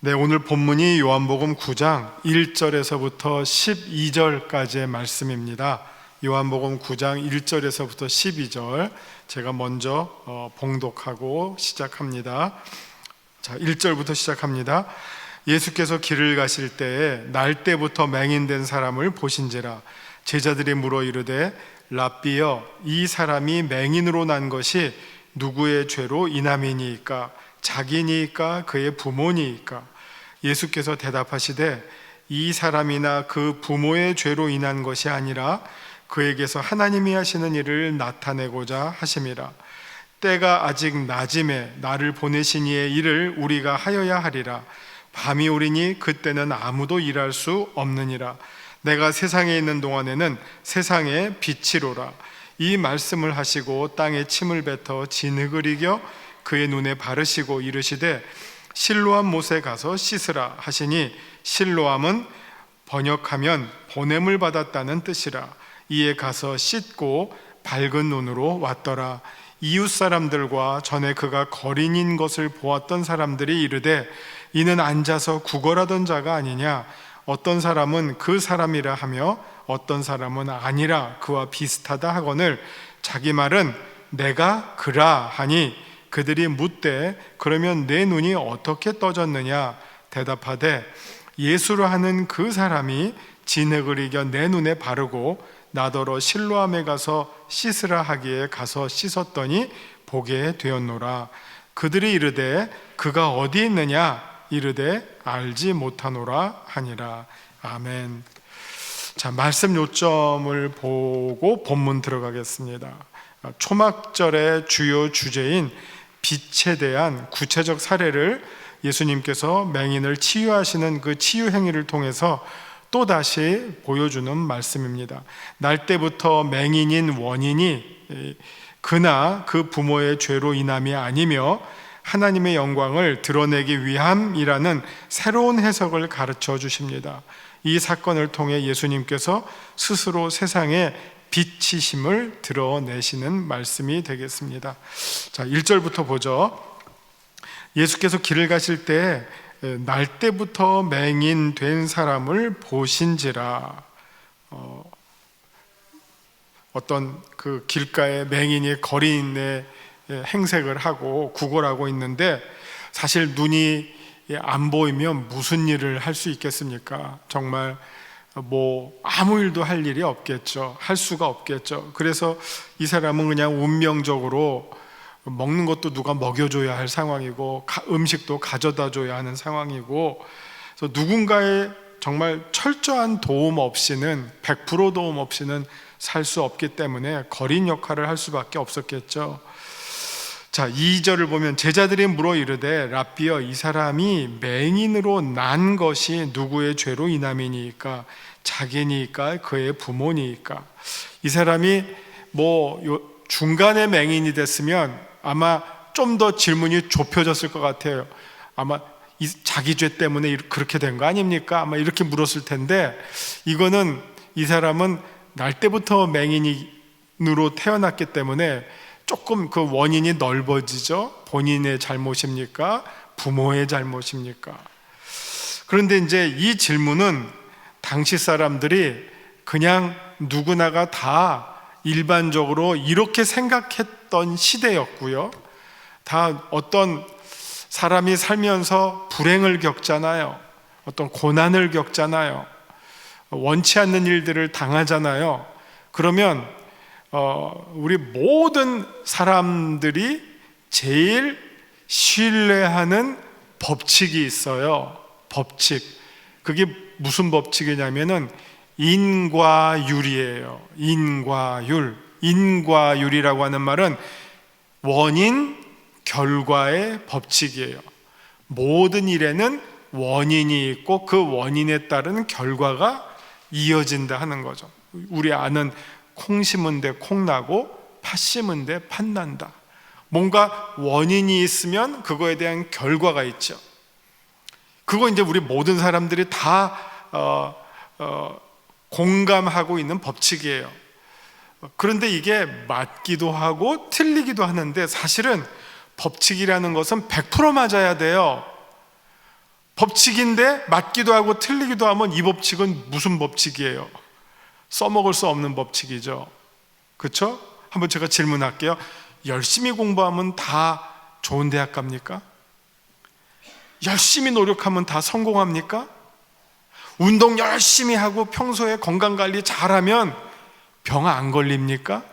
네, 오늘 본문이 요한복음 9장 1절에서부터 12절까지의 말씀입니다. 요한복음 9장 1절에서부터 12절 제가 먼저 봉독하고 시작합니다. 자, 1절부터 시작합니다. 예수께서 길을 가실 때에 날 때부터 맹인된 사람을 보신지라. 제자들이 물어 이르되 랍비여, 이 사람이 맹인으로 난 것이 누구의 죄로 인함이니이까? 자기니이까 그의 부모니이까? 예수께서 대답하시되 이 사람이나 그 부모의 죄로 인한 것이 아니라 그에게서 하나님이 하시는 일을 나타내고자 하심이라. 때가 아직 낮음에 나를 보내신 이의 일을 우리가 하여야 하리라. 밤이 오리니 그때는 아무도 일할 수 없느니라. 내가 세상에 있는 동안에는 세상의 빛이로라. 이 말씀을 하시고 땅에 침을 뱉어 진흙을 이겨 그의 눈에 바르시고 이르시되 실로암 못에 가서 씻으라 하시니, 실로암은 번역하면 보냄을 받았다는 뜻이라. 이에 가서 씻고 밝은 눈으로 왔더라. 이웃 사람들과 전에 그가 거린인 것을 보았던 사람들이 이르되 이는 앉아서 구걸하던 자가 아니냐? 어떤 사람은 그 사람이라 하며 어떤 사람은 아니라 그와 비슷하다 하거늘 자기 말은 내가 그라 하니, 그들이 묻되 그러면 내 눈이 어떻게 떠졌느냐? 대답하되 예수로 하는 그 사람이 진흙을 이겨 내 눈에 바르고 나더러 실로암에 가서 씻으라 하기에 가서 씻었더니 보게 되었노라. 그들이 이르되 그가 어디 있느냐? 이르되 알지 못하노라 하니라. 아멘. 자, 말씀 요점을 보고 본문 들어가겠습니다. 초막절의 주요 주제인 빛에 대한 구체적 사례를 예수님께서 맹인을 치유하시는 그 치유 행위를 통해서 또다시 보여주는 말씀입니다. 날 때부터 맹인인 원인이 그나 그 부모의 죄로 인함이 아니며 하나님의 영광을 드러내기 위함이라는 새로운 해석을 가르쳐 주십니다. 이 사건을 통해 예수님께서 스스로 세상에 빛이심을 드러내시는 말씀이 되겠습니다. 자, 1절부터 보죠. 예수께서 길을 가실 때 날 때부터 맹인된 사람을 보신지라. 어떤 그 길가에 맹인이 거리인에 행색을 하고 구걸하고 있는데, 사실 눈이 안 보이면 무슨 일을 할 수 있겠습니까? 정말 아무 일도 할 일이 없겠죠. 할 수가 없겠죠. 그래서 이 사람은 그냥 운명적으로 먹는 것도 누가 먹여줘야 할 상황이고 음식도 가져다 줘야 하는 상황이고, 그래서 누군가의 정말 철저한 도움 없이는 100% 도움 없이는 살 수 없기 때문에 거린 역할을 할 수밖에 없었겠죠. 자, 2절을 보면 제자들이 물어 이르되 랍비여, 이 사람이 맹인으로 난 것이 누구의 죄로 인함이니까? 자기니까 그의 부모니까? 이 사람이 중간에 맹인이 됐으면 아마 좀 더 질문이 좁혀졌을 것 같아요. 아마 자기 죄 때문에 그렇게 된 거 아닙니까? 아마 이렇게 물었을 텐데, 이거는 이 사람은 날 때부터 맹인으로 태어났기 때문에 조금 그 원인이 넓어지죠. 본인의 잘못입니까? 부모의 잘못입니까? 그런데 이제 이 질문은 당시 사람들이 그냥 누구나가 다 일반적으로 이렇게 생각했던 시대였고요. 다 어떤 사람이 살면서 불행을 겪잖아요. 어떤 고난을 겪잖아요. 원치 않는 일들을 당하잖아요. 그러면 우리 모든 사람들이 제일 신뢰하는 법칙이 있어요. 법칙. 그게 무슨 법칙이냐면은 인과율이에요. 인과율. 인과율이라고 하는 말은 원인, 결과의 법칙이에요. 모든 일에는 원인이 있고 그 원인에 따른 결과가 이어진다 하는 거죠. 우리 아는 콩 심은 데 콩 나고 팥 심은 데 팥 난다. 뭔가 원인이 있으면 그거에 대한 결과가 있죠. 그거 이제 우리 모든 사람들이 다 공감하고 있는 법칙이에요. 그런데 이게 맞기도 하고 틀리기도 하는데, 사실은 법칙이라는 것은 100% 맞아야 돼요. 법칙인데 맞기도 하고 틀리기도 하면 이 법칙은 무슨 법칙이에요? 써먹을 수 없는 법칙이죠. 그렇죠? 한번 제가 질문할게요. 열심히 공부하면 다 좋은 대학 갑니까? 열심히 노력하면 다 성공합니까? 운동 열심히 하고 평소에 건강관리 잘하면 병 안 걸립니까?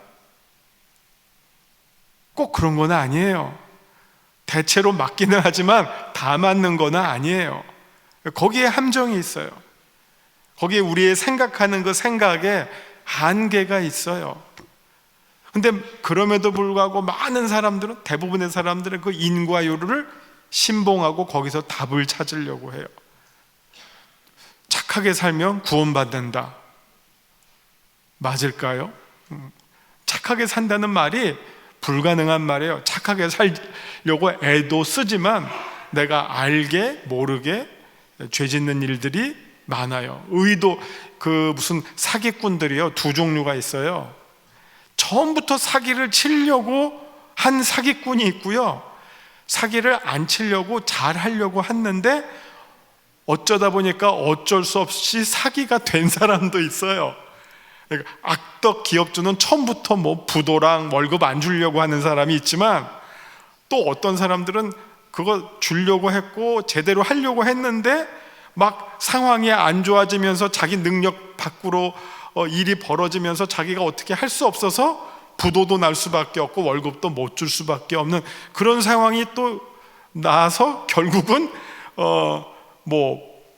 꼭 그런 건 아니에요. 대체로 맞기는 하지만 다 맞는 건 아니에요. 거기에 함정이 있어요. 거기에 우리의 생각하는 그 생각에 한계가 있어요. 근데 그럼에도 불구하고 많은 사람들은, 대부분의 사람들은 그 인과율을 신봉하고 거기서 답을 찾으려고 해요. 착하게 살면 구원받는다. 맞을까요? 착하게 산다는 말이 불가능한 말이에요. 착하게 살려고 애도 쓰지만 내가 알게 모르게 죄 짓는 일들이 많아요. 무슨 사기꾼들이요, 두 종류가 있어요. 처음부터 사기를 치려고 한 사기꾼이 있고요, 사기를 안 치려고 잘 하려고 했는데 어쩌다 보니까 어쩔 수 없이 사기가 된 사람도 있어요. 그러니까 악덕 기업주는 처음부터 부도랑 월급 안 주려고 하는 사람이 있지만, 또 어떤 사람들은 그거 주려고 했고 제대로 하려고 했는데 막 상황이 안 좋아지면서 자기 능력 밖으로 일이 벌어지면서 자기가 어떻게 할 수 없어서 부도도 날 수밖에 없고 월급도 못 줄 수밖에 없는 그런 상황이 또 나서 결국은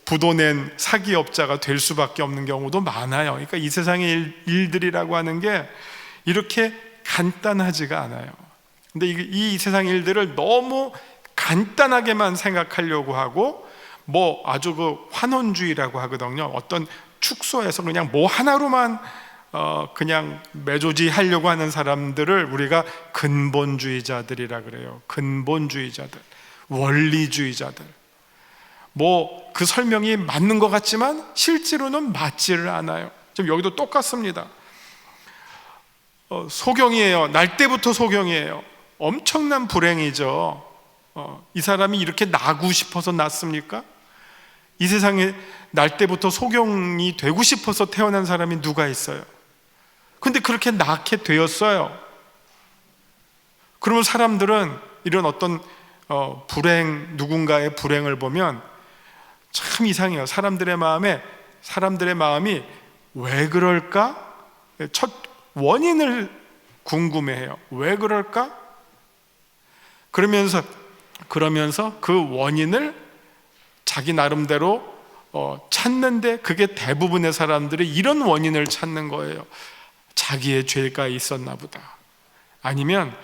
부도낸 사기업자가 될 수밖에 없는 경우도 많아요. 그러니까 이 세상의 일들이라고 하는 게 이렇게 간단하지가 않아요. 근데 이 세상 일들을 너무 간단하게만 생각하려고 하고, 아주 그 환원주의라고 하거든요. 어떤 축소해서 그냥 하나로만 그냥 매조지 하려고 하는 사람들을 우리가 근본주의자들이라 그래요. 근본주의자들, 원리주의자들. 그 설명이 맞는 것 같지만 실제로는 맞지를 않아요. 지금 여기도 똑같습니다. 소경이에요. 날 때부터 소경이에요. 엄청난 불행이죠. 이 사람이 이렇게 나고 싶어서 났습니까? 이 세상에 날 때부터 소경이 되고 싶어서 태어난 사람이 누가 있어요? 근데 그렇게 낳게 되었어요. 그러면 사람들은 이런 어떤 누군가의 불행을 보면 참 이상해요. 사람들의 마음이 왜 그럴까? 첫 원인을 궁금해해요. 왜 그럴까? 그러면서 그 원인을 자기 나름대로 찾는데, 그게 대부분의 사람들이 이런 원인을 찾는 거예요. 자기의 죄가 있었나 보다. 아니면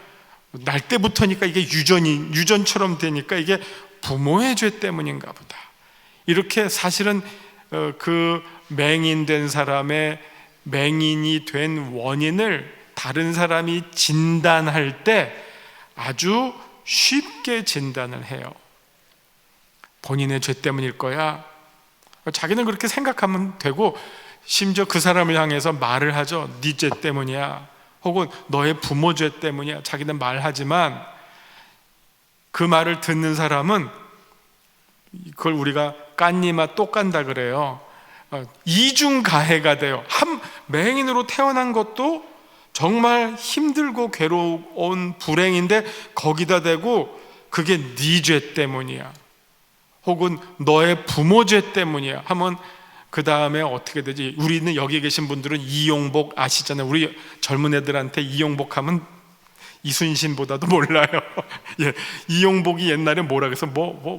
날 때부터니까 이게 유전처럼 되니까 이게 부모의 죄 때문인가 보다. 이렇게 사실은 그 맹인된 사람의 맹인이 된 원인을 다른 사람이 진단할 때 아주 쉽게 진단을 해요. 본인의 죄 때문일 거야. 자기는 그렇게 생각하면 되고, 심지어 그 사람을 향해서 말을 하죠. 네 죄 때문이야, 혹은 너의 부모 죄 때문이야. 자기는 말하지만 그 말을 듣는 사람은, 그걸 우리가 깐니마 또 깐다 그래요. 이중가해가 돼요. 한 맹인으로 태어난 것도 정말 힘들고 괴로운 불행인데 거기다 대고 그게 네 죄 때문이야, 혹은 너의 부모 죄 때문이야 하면 그 다음에 어떻게 되지? 우리는 여기 계신 분들은 이용복 아시잖아요. 우리 젊은 애들한테 이용복 하면 이순신보다도 몰라요. 예, 이용복이 옛날에 뭐라 그래서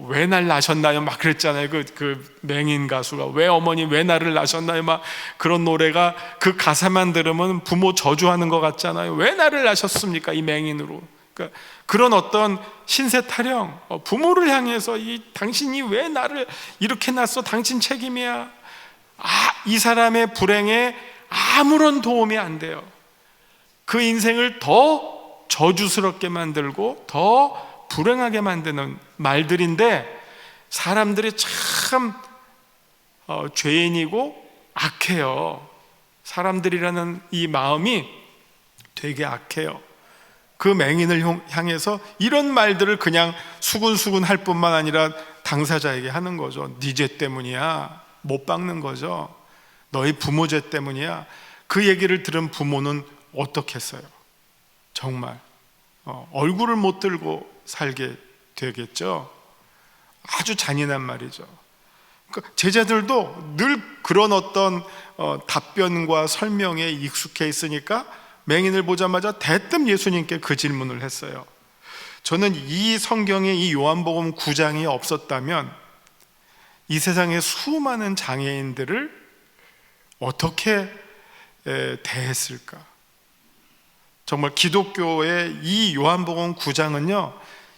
왜 날 낳으셨나요? 막 그랬잖아요. 그 맹인 가수가 왜 어머니 왜 나를 낳으셨나요? 막 그런 노래가, 그 가사만 들으면 부모 저주하는 것 같잖아요. 왜 나를 낳으셨습니까? 이 맹인으로. 그러니까 그런 어떤 신세 타령, 부모를 향해서 당신이 왜 나를 이렇게 낳았어? 당신 책임이야. 이 사람의 불행에 아무런 도움이 안 돼요. 그 인생을 더 저주스럽게 만들고 더 불행하게 만드는 말들인데, 사람들이 참 죄인이고 악해요. 사람들이라는 이 마음이 되게 악해요. 그 맹인을 향해서 이런 말들을 그냥 수군수군 할 뿐만 아니라 당사자에게 하는 거죠. 네 죄 때문이야. 못 박는 거죠. 너희 부모 죄 때문이야. 그 얘기를 들은 부모는 어떻겠어요? 정말 얼굴을 못 들고 살게 되겠죠. 아주 잔인한 말이죠. 그러니까 제자들도 늘 그런 어떤 답변과 설명에 익숙해 있으니까 맹인을 보자마자 대뜸 예수님께 그 질문을 했어요. 저는 이 성경에 이 요한복음 9장이 없었다면 이 세상의 수많은 장애인들을 어떻게 대했을까? 정말 기독교의 이 요한복음 9장은요,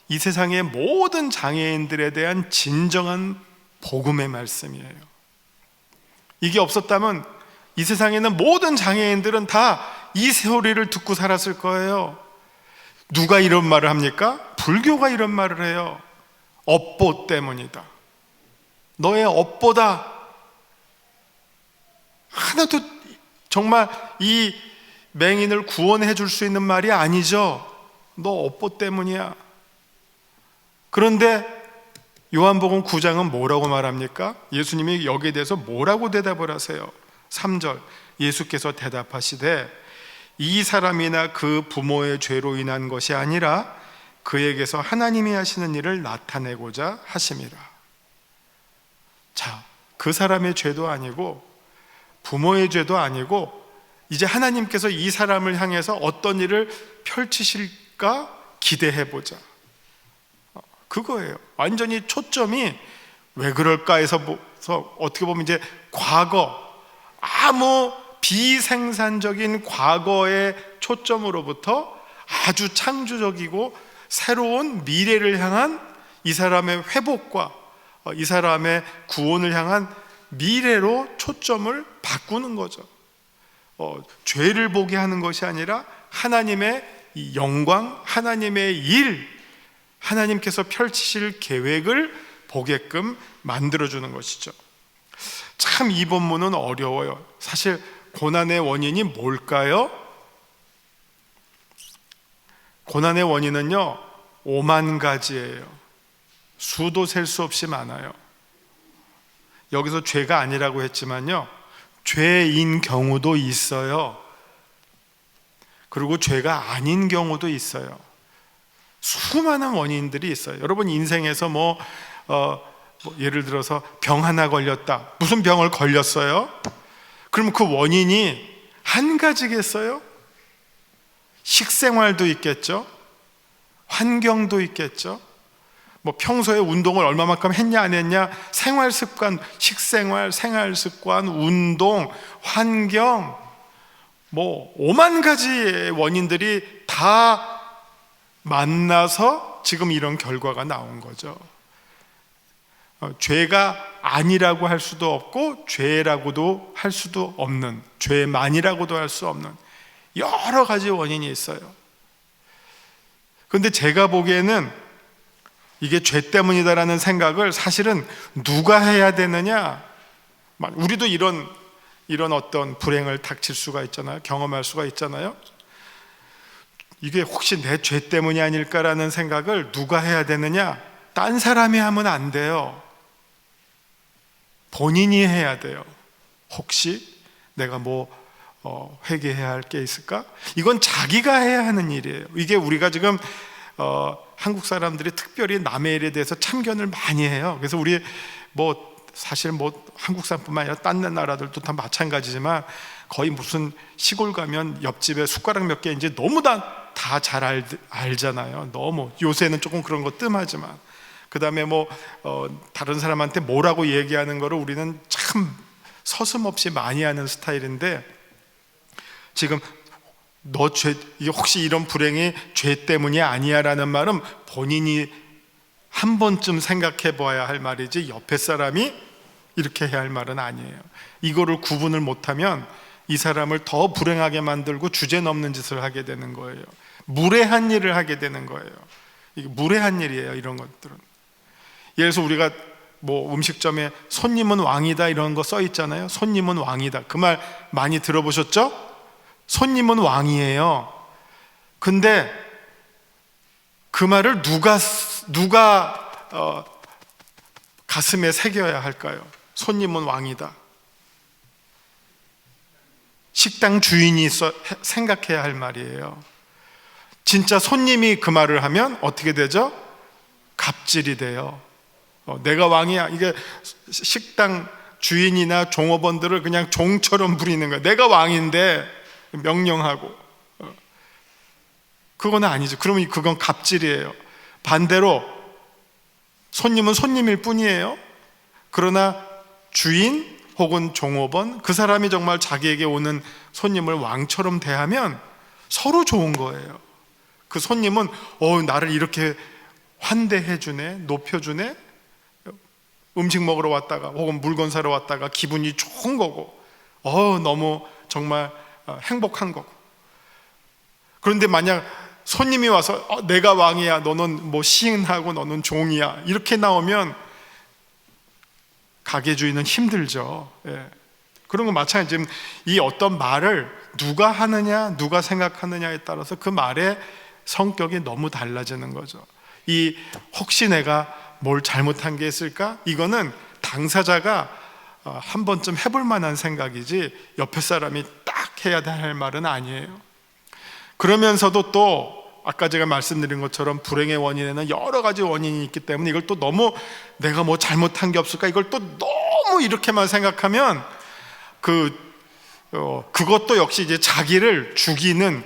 이 세상의 모든 장애인들에 대한 진정한 복음의 말씀이에요. 이게 없었다면 이 세상에 있는 모든 장애인들은 다 이 소리를 듣고 살았을 거예요. 누가 이런 말을 합니까? 불교가 이런 말을 해요. 업보 때문이다. 너의 업보다. 하나도 정말 이 맹인을 구원해 줄 수 있는 말이 아니죠. 너 업보 때문이야. 그런데 요한복음 9장은 뭐라고 말합니까? 예수님이 여기에 대해서 뭐라고 대답을 하세요? 3절 예수께서 대답하시되 이 사람이나 그 부모의 죄로 인한 것이 아니라 그에게서 하나님이 하시는 일을 나타내고자 하심이라. 자, 그 사람의 죄도 아니고 부모의 죄도 아니고 이제 하나님께서 이 사람을 향해서 어떤 일을 펼치실까 기대해보자. 그거예요. 완전히 초점이 왜 그럴까 해서 어떻게 보면 이제 과거, 아무 비생산적인 과거의 초점으로부터 아주 창조적이고 새로운 미래를 향한 이 사람의 회복과 이 사람의 구원을 향한 미래로 초점을 바꾸는 거죠. 죄를 보게 하는 것이 아니라 하나님의 이 영광, 하나님의 일, 하나님께서 펼치실 계획을 보게끔 만들어주는 것이죠. 참 이 본문은 어려워요. 사실 고난의 원인이 뭘까요? 고난의 원인은요 5만 가지예요. 수도 셀 수 없이 많아요. 여기서 죄가 아니라고 했지만요 죄인 경우도 있어요. 그리고 죄가 아닌 경우도 있어요. 수많은 원인들이 있어요. 여러분 인생에서 예를 들어서 병 하나 걸렸다. 무슨 병을 걸렸어요? 그러면 그 원인이 한 가지겠어요? 식생활도 있겠죠? 환경도 있겠죠? 평소에 운동을 얼마만큼 했냐 안 했냐, 생활습관, 식생활, 생활습관, 운동, 환경, 5만 가지의 원인들이 다 만나서 지금 이런 결과가 나온 거죠. 죄가 아니라고 할 수도 없고 죄라고도 할 수도 없는, 죄만이라고도 할 수 없는 여러 가지 원인이 있어요. 그런데 제가 보기에는 이게 죄 때문이다라는 생각을 사실은 누가 해야 되느냐, 우리도 이런 어떤 불행을 닥칠 수가 있잖아요. 경험할 수가 있잖아요. 이게 혹시 내 죄 때문이 아닐까라는 생각을 누가 해야 되느냐? 딴 사람이 하면 안 돼요. 본인이 해야 돼요. 혹시 내가 회개해야 할 게 있을까? 이건 자기가 해야 하는 일이에요. 이게 우리가 지금 한국 사람들이 특별히 남의 일에 대해서 참견을 많이 해요. 그래서 우리 사실 한국 사람뿐만 아니라 딴 나라들도 다 마찬가지지만 거의 무슨 시골 가면 옆집에 숟가락 몇 개인지 너무 다 잘 알잖아요. 너무 요새는 조금 그런 거 뜸하지만 그 다음에 다른 사람한테 뭐라고 얘기하는 거를 우리는 참 서슴없이 많이 하는 스타일인데, 지금 이게 혹시 이런 불행이 죄 때문이 아니야 라는 말은 본인이 한 번쯤 생각해 봐야 할 말이지 옆에 사람이 이렇게 해야 할 말은 아니에요. 이거를 구분을 못하면 이 사람을 더 불행하게 만들고 주제넘는 짓을 하게 되는 거예요. 무례한 일을 하게 되는 거예요. 이게 무례한 일이에요. 이런 것들은. 예를 들어서 우리가 음식점에 손님은 왕이다 이런 거 써 있잖아요. 손님은 왕이다. 그 말 많이 들어보셨죠? 손님은 왕이에요. 근데 그 말을 누가 가슴에 새겨야 할까요? 손님은 왕이다. 식당 주인이 생각해야 할 말이에요. 진짜 손님이 그 말을 하면 어떻게 되죠? 갑질이 돼요. 내가 왕이야. 이게 식당 주인이나 종업원들을 그냥 종처럼 부리는 거예요. 내가 왕인데 명령하고. 그건 아니죠. 그러면 그건 갑질이에요. 반대로 손님은 손님일 뿐이에요. 그러나 주인 혹은 종업원, 그 사람이 정말 자기에게 오는 손님을 왕처럼 대하면 서로 좋은 거예요. 그 손님은 나를 이렇게 환대해 주네, 높여주네. 음식 먹으러 왔다가 혹은 물건 사러 왔다가 기분이 좋은 거고, 너무 정말 행복한 거고. 그런데 만약 손님이 와서 내가 왕이야, 너는 뭐 시인하고 너는 종이야, 이렇게 나오면 가게 주인은 힘들죠. 예. 그런 거 마찬가지. 지금 이 어떤 말을 누가 하느냐, 누가 생각하느냐에 따라서 그 말의 성격이 너무 달라지는 거죠. 혹시 내가 뭘 잘못한 게 있을까? 이거는 당사자가 한 번쯤 해볼 만한 생각이지 옆에 사람이 딱 해야 할 말은 아니에요. 그러면서도 또 아까 제가 말씀드린 것처럼 불행의 원인에는 여러 가지 원인이 있기 때문에 이걸 또 너무 내가 뭐 잘못한 게 없을까? 이걸 또 너무 이렇게만 생각하면 그것도 역시 이제 자기를 죽이는,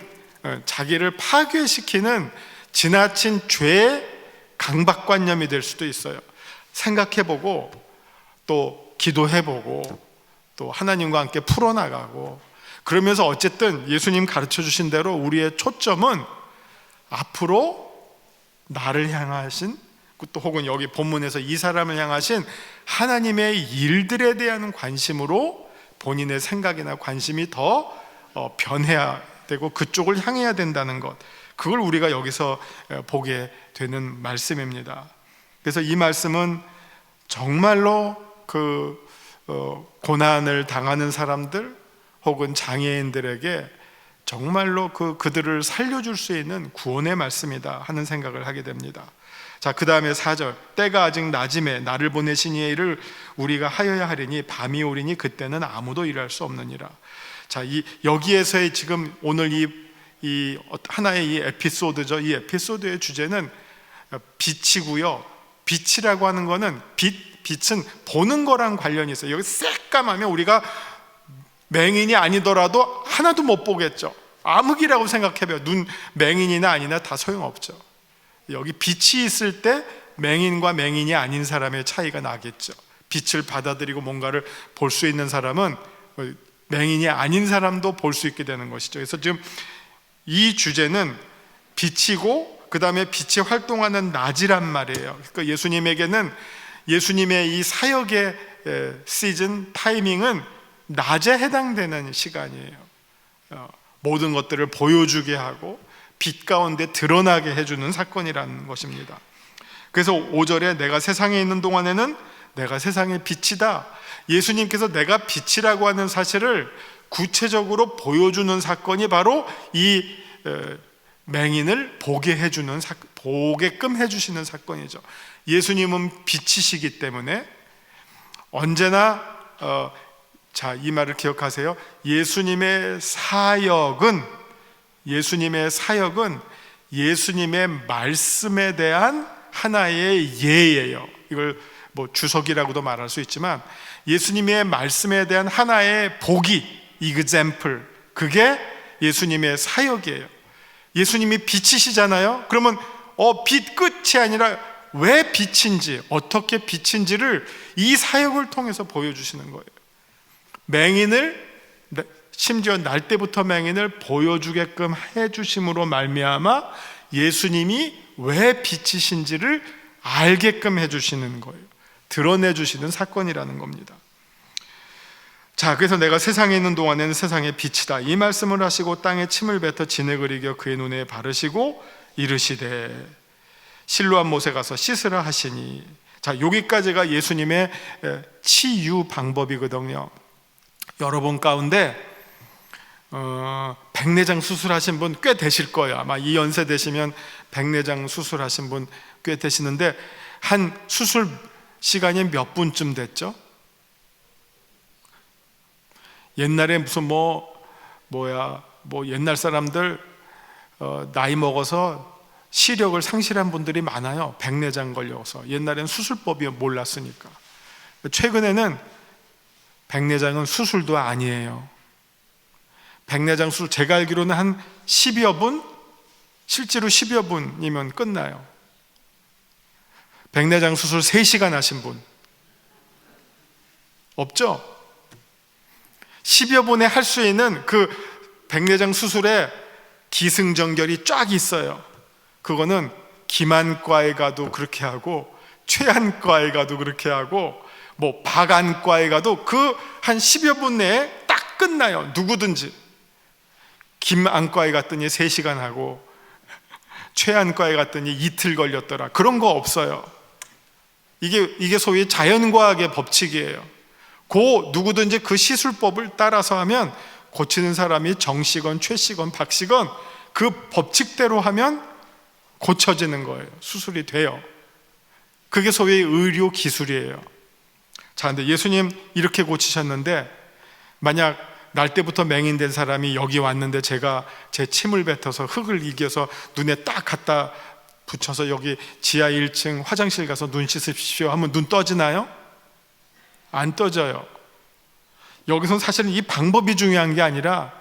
자기를 파괴시키는 지나친 죄의 강박관념이 될 수도 있어요. 생각해보고 또 기도해보고 또 하나님과 함께 풀어나가고, 그러면서 어쨌든 예수님 가르쳐 주신 대로 우리의 초점은 앞으로 나를 향하신, 또 혹은 여기 본문에서 이 사람을 향하신 하나님의 일들에 대한 관심으로 본인의 생각이나 관심이 더 변해야 되고 그쪽을 향해야 된다는 것, 그걸 우리가 여기서 보게 되는 말씀입니다. 그래서 이 말씀은 정말로 고난을 당하는 사람들 혹은 장애인들에게 정말로 그들을 살려줄 수 있는 구원의 말씀이다 하는 생각을 하게 됩니다. 자, 그 다음에 4절, 때가 아직 낮음에 나를 보내신 이의 일을 우리가 하여야 하리니 밤이 오리니 그때는 아무도 일할 수 없느니라. 자, 여기에서의 지금 오늘 이 하나의 이 에피소드죠. 이 에피소드의 주제는 빛이고요. 빛이라고 하는 거는 빛은 보는 거랑 관련이 있어요. 여기 새까마면 우리가 맹인이 아니더라도 하나도 못 보겠죠. 암흑이라고 생각해봐요. 맹인이나 아니나 다 소용없죠. 여기 빛이 있을 때 맹인과 맹인이 아닌 사람의 차이가 나겠죠. 빛을 받아들이고 뭔가를 볼 수 있는 사람은 맹인이 아닌 사람도 볼 수 있게 되는 것이죠. 그래서 지금 이 주제는 빛이고 그 다음에 빛이 활동하는 낮이란 말이에요. 그러니까 예수님에게는 예수님의 이 사역의 시즌, 타이밍은 낮에 해당되는 시간이에요. 모든 것들을 보여주게 하고 빛 가운데 드러나게 해주는 사건이라는 것입니다. 그래서 5절에 내가 세상에 있는 동안에는 내가 세상의 빛이다. 예수님께서 내가 빛이라고 하는 사실을 구체적으로 보여주는 사건이 바로 이 맹인을 보게끔 해주시는 사건이죠. 예수님은 빛이시기 때문에 언제나 이 말을 기억하세요. 예수님의 사역은 예수님의 말씀에 대한 하나의 예예요. 이걸 뭐 주석이라고도 말할 수 있지만 예수님의 말씀에 대한 하나의 보기, example, 그게 예수님의 사역이에요. 예수님이 빛이시잖아요. 그러면 빛 끝이 아니라 왜 빛인지, 어떻게 빛인지를 이 사역을 통해서 보여주시는 거예요. 맹인을, 심지어 날 때부터 맹인을 보여주게끔 해주심으로 말미암아 예수님이 왜 빛이신지를 알게끔 해주시는 거예요. 드러내주시는 사건이라는 겁니다. 자, 그래서 내가 세상에 있는 동안에는 세상의 빛이다, 이 말씀을 하시고 땅에 침을 뱉어 진흙을 이겨 그의 눈에 바르시고 이르시되 실로암 못에 가서 씻으라 하시니. 자, 여기까지가 예수님의 치유 방법이거든요. 여러분 가운데 백내장 수술하신 분 꽤 되실 거예요. 아마 이 연세 되시면 백내장 수술하신 분 꽤 되시는데 한 수술 시간이 몇 분쯤 됐죠? 옛날에 무슨 옛날 사람들 나이 먹어서 시력을 상실한 분들이 많아요. 백내장 걸려서. 옛날엔 수술법이 몰랐으니까. 최근에는 백내장은 수술도 아니에요. 백내장 수술, 제가 알기로는 한 10여 분? 실제로 10여 분이면 끝나요. 백내장 수술 3시간 하신 분 없죠? 10여 분에 할 수 있는 그 백내장 수술에 기승전결이 쫙 있어요. 그거는 김안과에 가도 그렇게 하고, 최안과에 가도 그렇게 하고, 박안과에 가도 그 한 10여 분 내에 딱 끝나요. 누구든지. 김안과에 갔더니 3시간 하고, 최안과에 갔더니 이틀 걸렸더라. 그런 거 없어요. 이게 소위 자연과학의 법칙이에요. 누구든지 그 시술법을 따라서 하면, 고치는 사람이 정씨건 최씨건 박씨건 그 법칙대로 하면 고쳐지는 거예요. 수술이 돼요. 그게 소위 의료 기술이에요. 자, 근데 예수님 이렇게 고치셨는데, 만약 날 때부터 맹인된 사람이 여기 왔는데 제가 제 침을 뱉어서 흙을 이겨서 눈에 딱 갖다 붙여서 여기 지하 1층 화장실 가서 눈 씻으십시오 하면 눈 떠지나요? 안 떠져요. 여기서는 사실은 이 방법이 중요한 게 아니라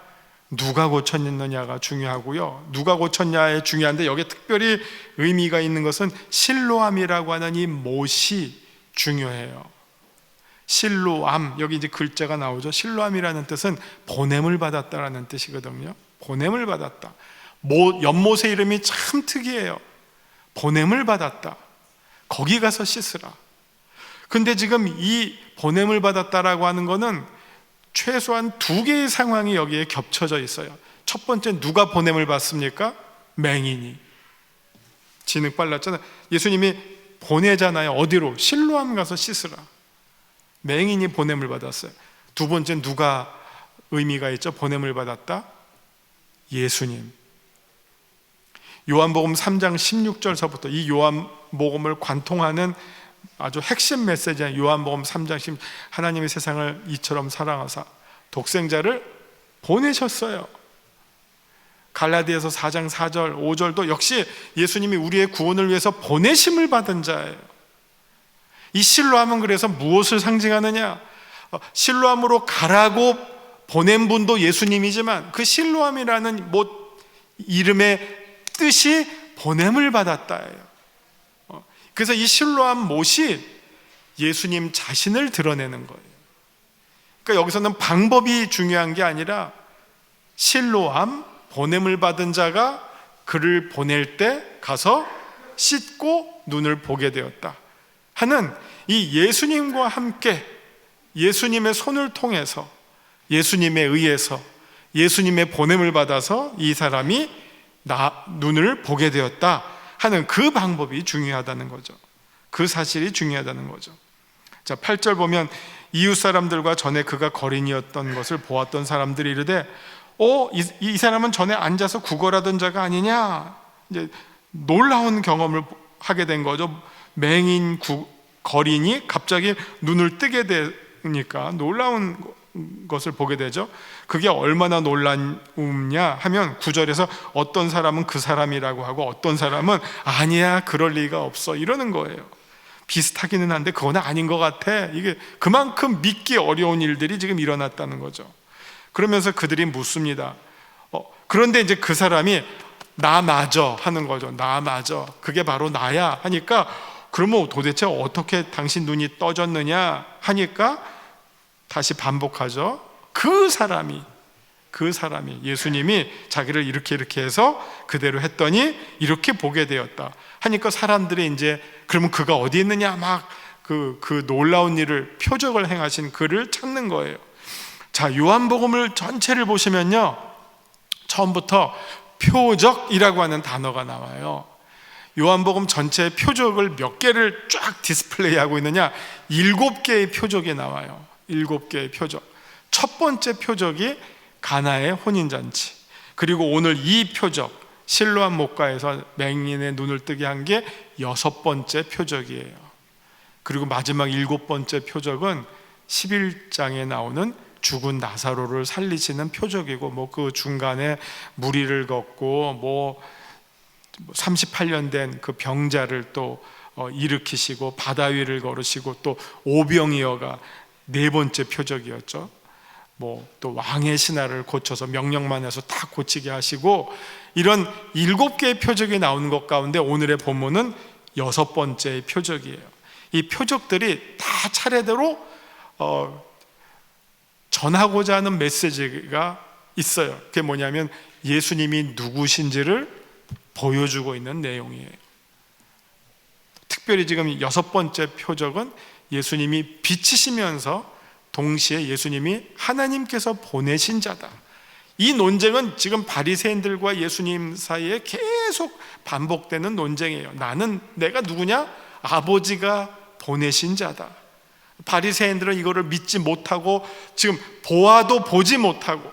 누가 고쳤느냐가 중요하고요. 누가 고쳤냐에 중요한데, 여기에 특별히 의미가 있는 것은 실로암이라고 하는 이 못이 중요해요. 실로암, 여기 이제 글자가 나오죠. 실로암이라는 뜻은 보냄을 받았다라는 뜻이거든요. 보냄을 받았다. 연못의 이름이 참 특이해요. 보냄을 받았다. 거기 가서 씻으라. 근데 지금 이 보냄을 받았다라고 하는 거는 최소한 2개의 상황이 여기에 겹쳐져 있어요. 첫 번째, 누가 보냄을 받습니까? 맹인이. 지능 빨랐잖아요. 예수님이 보내잖아요. 어디로? 실로암 가서 씻으라. 맹인이 보냄을 받았어요. 두 번째, 누가 의미가 있죠? 보냄을 받았다? 예수님. 요한복음 3장 16절서부터 이 요한복음을 관통하는 아주 핵심 메시지는 요한복음 3장 10, 하나님이 세상을 이처럼 사랑하사 독생자를 보내셨어요. 갈라디아서 4장 4절 5절도 역시 예수님이 우리의 구원을 위해서 보내심을 받은 자예요. 이 실로암은 그래서 무엇을 상징하느냐? 실로암으로 가라고 보낸 분도 예수님이지만, 그 실로암이라는 이름의 뜻이 보냄을 받았다예요. 그래서 이 실로암 못이 예수님 자신을 드러내는 거예요. 그러니까 여기서는 방법이 중요한 게 아니라 실로암, 보냄을 받은 자가 그를 보낼 때 가서 씻고 눈을 보게 되었다 하는 이 예수님과 함께 예수님의 손을 통해서, 예수님에 의해서, 예수님의 보냄을 받아서 이 사람이 눈을 보게 되었다 하는 그 방법이 중요하다는 거죠. 그 사실이 중요하다는 거죠. 자, 8절 보면 이웃 사람들과 전에 그가 거린이었던 것을 보았던 사람들이 이르되 이 사람은 전에 앉아서 구걸하던 자가 아니냐. 이제 놀라운 경험을 하게 된 거죠. 맹인 거린이 갑자기 눈을 뜨게 되니까 놀라운 것을 보게 되죠. 그게 얼마나 놀라우냐 하면 9절에서 어떤 사람은 그 사람이라고 하고 어떤 사람은 아니야 그럴 리가 없어 이러는 거예요. 비슷하기는 한데 그건 아닌 것 같아. 이게 그만큼 믿기 어려운 일들이 지금 일어났다는 거죠. 그러면서 그들이 묻습니다. 그런데 이제 그 사람이 나 맞아 하는 거죠. 나 맞아, 그게 바로 나야 하니까, 그러면 도대체 어떻게 당신 눈이 떠졌느냐 하니까 다시 반복하죠. 그 사람이 예수님이 자기를 이렇게 해서 그대로 했더니 이렇게 보게 되었다 하니까, 사람들이 이제 그러면 그가 어디 있느냐 막 그 놀라운 일을, 표적을 행하신 그를 찾는 거예요. 자, 요한복음을 전체를 보시면요, 처음부터 표적이라고 하는 단어가 나와요. 요한복음 전체의 표적을 몇 개를 쫙 디스플레이하고 있느냐, 7개의 표적이 나와요. 7개의 표적. 첫 번째 표적이 가나의 혼인잔치, 그리고 오늘 이 표적 실로암 못가에서 맹인의 눈을 뜨게 한 게 6번째 표적이에요. 그리고 마지막 7번째 표적은 11장에 나오는 죽은 나사로를 살리시는 표적이고, 뭐 그 중간에 무리를 걷고 뭐 38년 된 그 병자를 또 일으키시고 바다 위를 걸으시고, 또 오병이어가 4번째 표적이었죠. 뭐 또 왕의 신하를 고쳐서 명령만 해서 다 고치게 하시고, 이런 7개의 표적이 나오는 것 가운데 오늘의 본문은 6번째의 표적이에요. 이 표적들이 다 차례대로 전하고자 하는 메시지가 있어요. 그게 뭐냐면 예수님이 누구신지를 보여주고 있는 내용이에요. 특별히 지금 6번째 표적은 예수님이 빛이시면서 동시에 예수님이 하나님께서 보내신 자다. 이 논쟁은 지금 바리새인들과 예수님 사이에 계속 반복되는 논쟁이에요. 내가 누구냐? 아버지가 보내신 자다. 바리새인들은 이거를 믿지 못하고 지금 보아도 보지 못하고,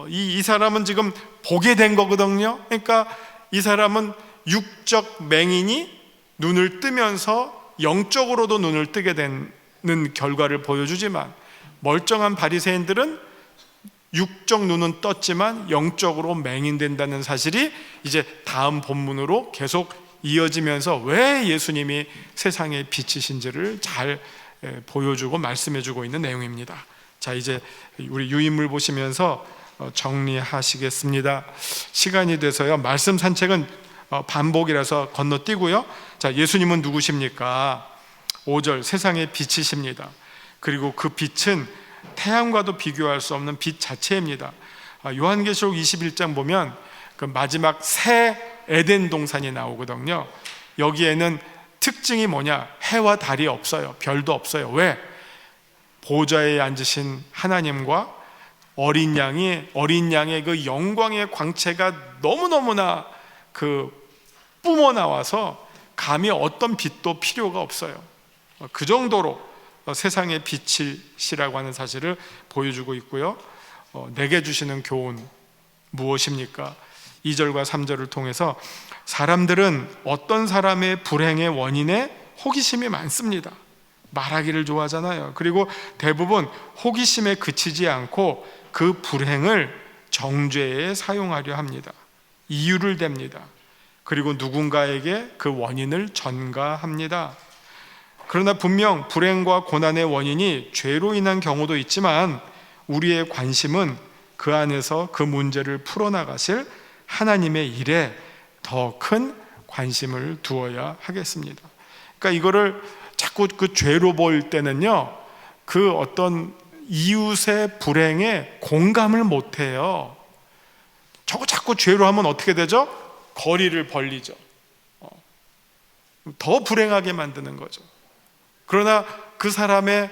이 사람은 지금 보게 된 거거든요. 그러니까 이 사람은 육적 맹인이 눈을 뜨면서 영적으로도 눈을 뜨게 되는 결과를 보여주지만, 멀쩡한 바리새인들은 육적 눈은 떴지만 영적으로 맹인된다는 사실이 이제 다음 본문으로 계속 이어지면서 왜 예수님이 세상의 빛이신지를 잘 보여주고 말씀해주고 있는 내용입니다. 자, 이제 우리 유인물 보시면서 정리하시겠습니다. 시간이 돼서요, 말씀 산책은 반복이라서 건너뛰고요. 자, 예수님은 누구십니까? 5절, 세상의 빛이십니다. 그리고 그 빛은 태양과도 비교할 수 없는 빛 자체입니다. 요한계시록 21장 보면 그 마지막 새 에덴 동산이 나오거든요. 여기에는 특징이 뭐냐? 해와 달이 없어요. 별도 없어요. 왜? 보좌에 앉으신 하나님과 어린 양의 그 영광의 광채가 너무너무나 뿜어 나와서 감히 어떤 빛도 필요가 없어요. 그 정도로 세상의 빛이시라고 하는 사실을 보여주고 있고요. 내게 주시는 교훈 무엇입니까? 2절과 3절을 통해서 사람들은 어떤 사람의 불행의 원인에 호기심이 많습니다. 말하기를 좋아하잖아요. 그리고 대부분 호기심에 그치지 않고 그 불행을 정죄에 사용하려 합니다. 이유를 댑니다. 그리고 누군가에게 그 원인을 전가합니다. 그러나 분명 불행과 고난의 원인이 죄로 인한 경우도 있지만, 우리의 관심은 그 안에서 그 문제를 풀어나가실 하나님의 일에 더 큰 관심을 두어야 하겠습니다. 그러니까 이거를 자꾸 그 죄로 볼 때는요, 그 어떤 이웃의 불행에 공감을 못해요. 저거 자꾸 죄로 하면 어떻게 되죠? 거리를 벌리죠. 더 불행하게 만드는 거죠. 그러나 그 사람의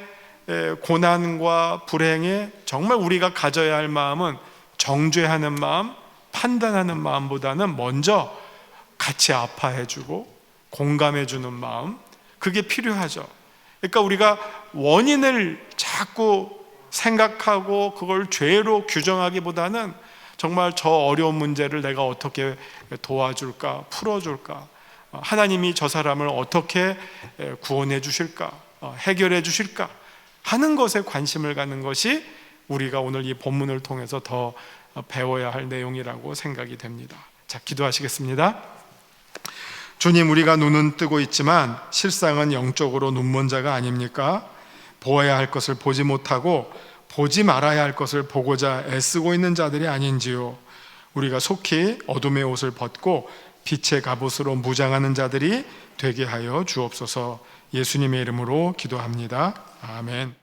고난과 불행에 정말 우리가 가져야 할 마음은 정죄하는 마음, 판단하는 마음보다는 먼저 같이 아파해주고 공감해주는 마음, 그게 필요하죠. 그러니까 우리가 원인을 자꾸 생각하고 그걸 죄로 규정하기보다는 정말 저 어려운 문제를 내가 어떻게 도와줄까, 풀어줄까, 하나님이 저 사람을 어떻게 구원해 주실까, 해결해 주실까 하는 것에 관심을 갖는 것이 우리가 오늘 이 본문을 통해서 더 배워야 할 내용이라고 생각이 됩니다. 자, 기도하시겠습니다. 주님, 우리가 눈은 뜨고 있지만 실상은 영적으로 눈먼 자가 아닙니까? 보아야 할 것을 보지 못하고 보지 말아야 할 것을 보고자 애쓰고 있는 자들이 아닌지요. 우리가 속히 어둠의 옷을 벗고 빛의 갑옷으로 무장하는 자들이 되게 하여 주옵소서. 예수님의 이름으로 기도합니다. 아멘.